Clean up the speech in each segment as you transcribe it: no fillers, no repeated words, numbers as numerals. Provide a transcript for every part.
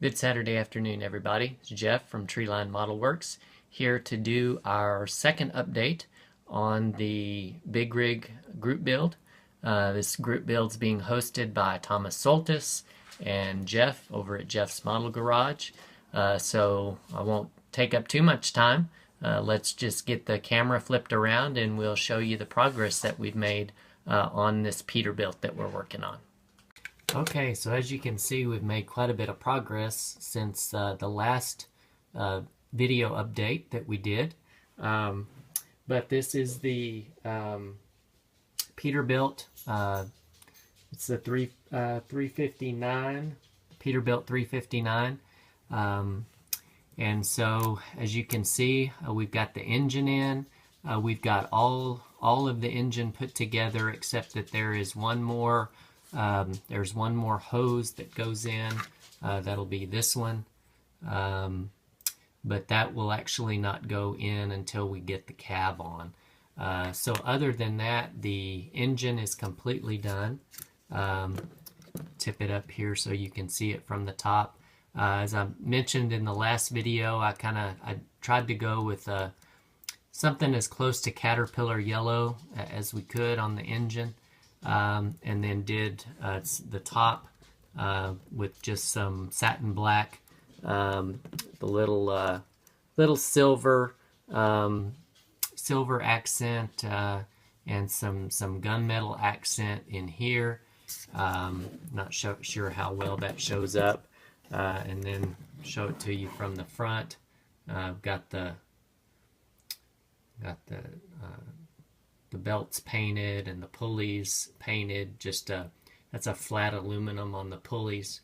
Good Saturday afternoon, everybody. It's Jeff from Treeline Model Works here to do our second update on the Big Rig group build. This group build is being hosted by Thomas Soltis and Jeff over at Jeff's Model Garage. So I won't take up too much time. Let's just get the camera flipped around and we'll show you the progress that we've made on this Peterbilt that we're working on. Okay, so as you can see, we've made quite a bit of progress since the last video update that we did. But this is the Peterbilt. It's the 359, Peterbilt 359. And so, as you can see, we've got the engine in. We've got all of the engine put together, except that there is one more. There's one more hose that goes in. That'll be this one. But that will actually not go in until we get the cab on. So other than that, the engine is completely done. Tip it up here so you can see it from the top. As I mentioned in the last video, I tried to go with something as close to Caterpillar yellow as we could on the engine. And then did the top with just some satin black, the little silver accent, and some gunmetal accent in here. Not sure how well that shows up, and then show it to you from the front. Got the belts painted and the pulleys painted. Just that's a flat aluminum on the pulleys.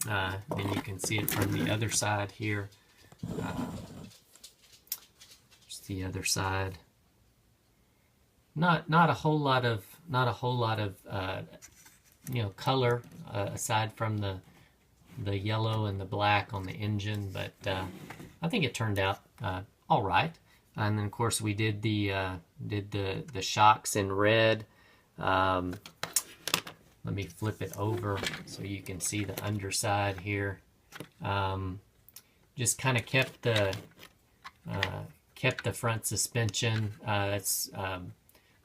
Then you can see it from the other side here. Just the other side. Not a whole lot of color aside from the yellow and the black on the engine, but I think it turned out all right. And then of course we did the shocks in red. Let me flip it over so you can see the underside here. Just kind of kept the front suspension. It's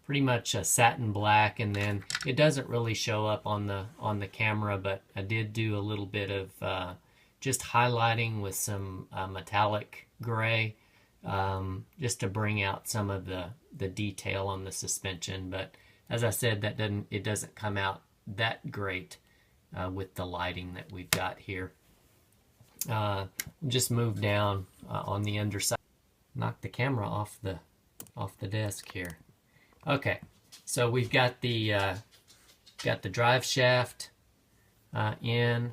pretty much a satin black, and then it doesn't really show up on the camera, but I did do a little bit of just highlighting with some metallic gray. Just to bring out some of the detail on the suspension, but as I said, it doesn't come out that great with the lighting that we've got here. Just move down on the underside, knock the camera off the desk here. Okay, so we've got the drive shaft in,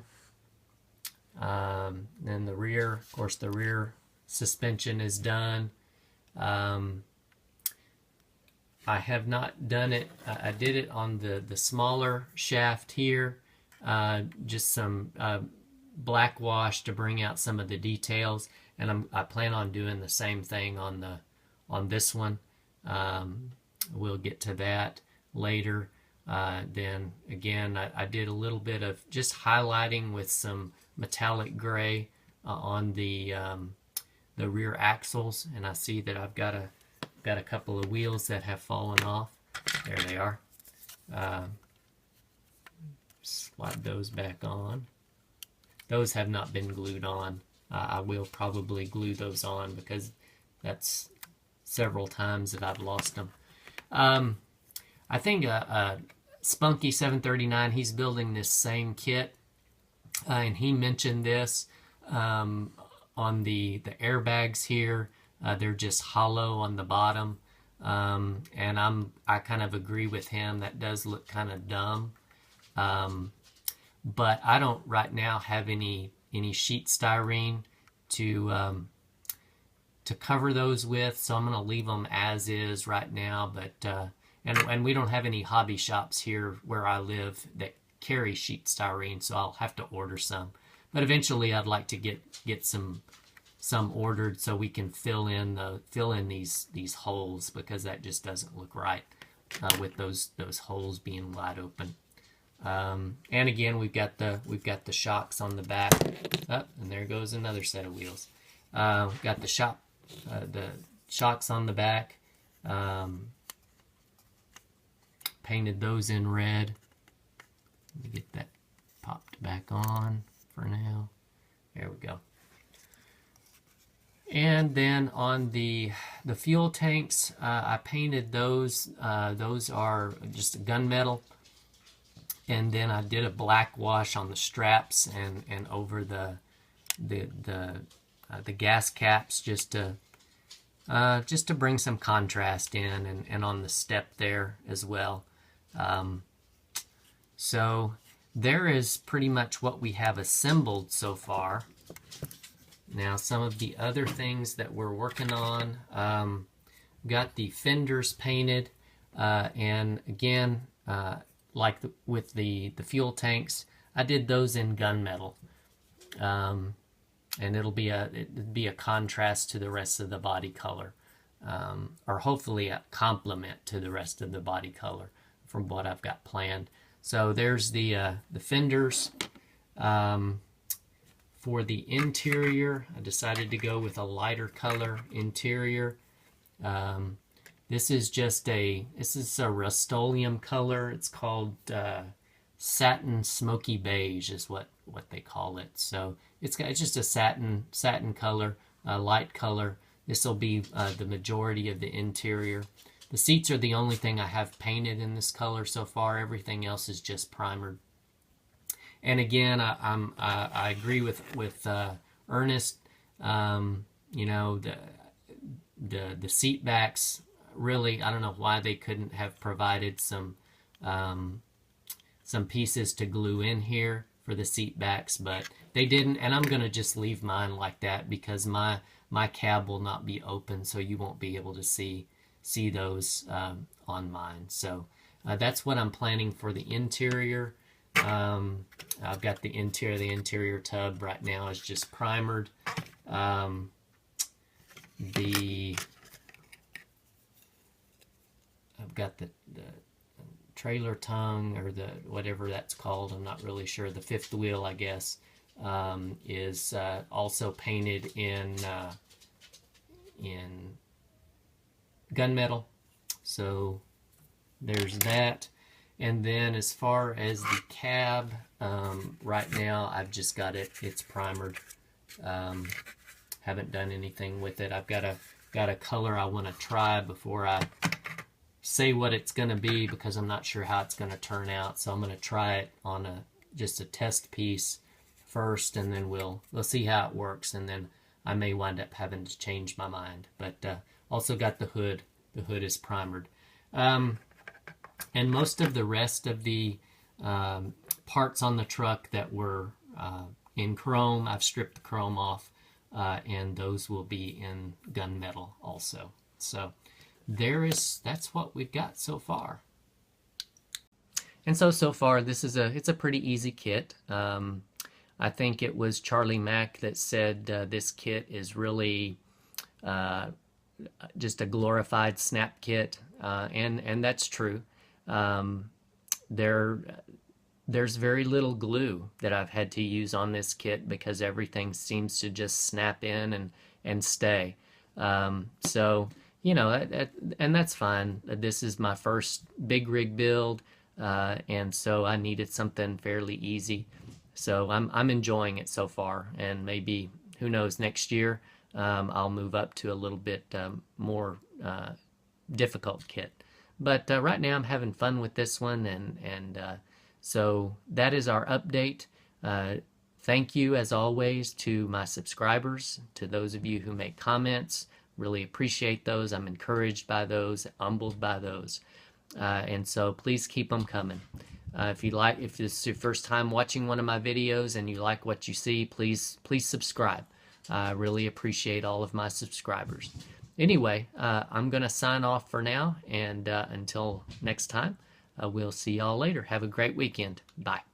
then the rear, of course, the rear suspension is done. I have not done it. I did it on the smaller shaft here. Just some black wash to bring out some of the details, and I plan on doing the same thing on this one. We'll get to that later. Then again, I did a little bit of just highlighting with some metallic gray on the rear axles, and I see that I've got a couple of wheels that have fallen off. There they are. Slide those back on. Those have not been glued on. I will probably glue those on because that's several times that I've lost them. I think Spunky 739, he's building this same kit, and he mentioned this on the airbags here. They're just hollow on the bottom, and I kind of agree with him. That does look kind of dumb, but I don't right now have any sheet styrene to cover those with, so I'm going to leave them as is right now. But and we don't have any hobby shops here where I live that carry sheet styrene, so I'll have to order some. But eventually, I'd like to get some ordered so we can fill in these holes, because that just doesn't look right with those holes being wide open. And again, we've got the shocks on the back. Oh, and there goes another set of wheels. Got the shocks on the back. Painted those in red. Let me get that popped back on for now. There we go. And then on the fuel tanks, I painted those. Those are just gunmetal. And then I did a black wash on the straps and over the gas caps just to bring some contrast in, and on the step there as well. So there is pretty much what we have assembled so far. Now some of the other things that we're working on, got the fenders painted, and again, like with the fuel tanks, I did those in gunmetal, and it'd be a contrast to the rest of the body color, or hopefully a complement to the rest of the body color from what I've got planned. So there's the fenders. For the interior, I decided to go with a lighter color interior. This is a Rust-Oleum color. It's called satin smoky beige is what they call it. So it's just a satin color, light color. This will be the majority of the interior. The seats are the only thing I have painted in this color so far. Everything else is just primered. And again, I agree with Ernest. You know, the seat backs, really, I don't know why they couldn't have provided some pieces to glue in here for the seat backs, but they didn't. And I'm gonna just leave mine like that because my cab will not be open, so you won't be able to see those on mine. So that's what I'm planning for the interior. I've got the interior tub right now is just primered. I've got the trailer tongue, or the whatever that's called, I'm not really sure. The fifth wheel, I guess, is also painted in gunmetal. So there's that. And then as far as the cab, right now I've just got it's primered. Haven't done anything with it. I've got a color I want to try before I say what it's going to be, because I'm not sure how it's going to turn out. So I'm going to try it on just a test piece first, and then we'll see how it works, and then I may wind up having to change my mind. But also got the hood. The hood is primered. And most of the rest of the parts on the truck that were in chrome, I've stripped the chrome off, and those will be in gunmetal also. So that's what we've got so far. And so far it's a pretty easy kit. I think it was Charlie Mack that said this kit is really just a glorified snap kit, and that's true. There's very little glue that I've had to use on this kit because everything seems to just snap in and stay. So, you know, and that's fine. This is my first big rig build, and so I needed something fairly easy. So I'm enjoying it so far, and maybe, who knows, next year I'll move up to a little bit more difficult kit. But right now I'm having fun with this one, and so that is our update. Thank you, as always, to my subscribers, to those of you who make comments. Really appreciate those. I'm encouraged by those, humbled by those. And so please keep them coming. If this is your first time watching one of my videos and you like what you see, please subscribe. I really appreciate all of my subscribers. Anyway, I'm going to sign off for now, and until next time, we'll see y'all later. Have a great weekend. Bye.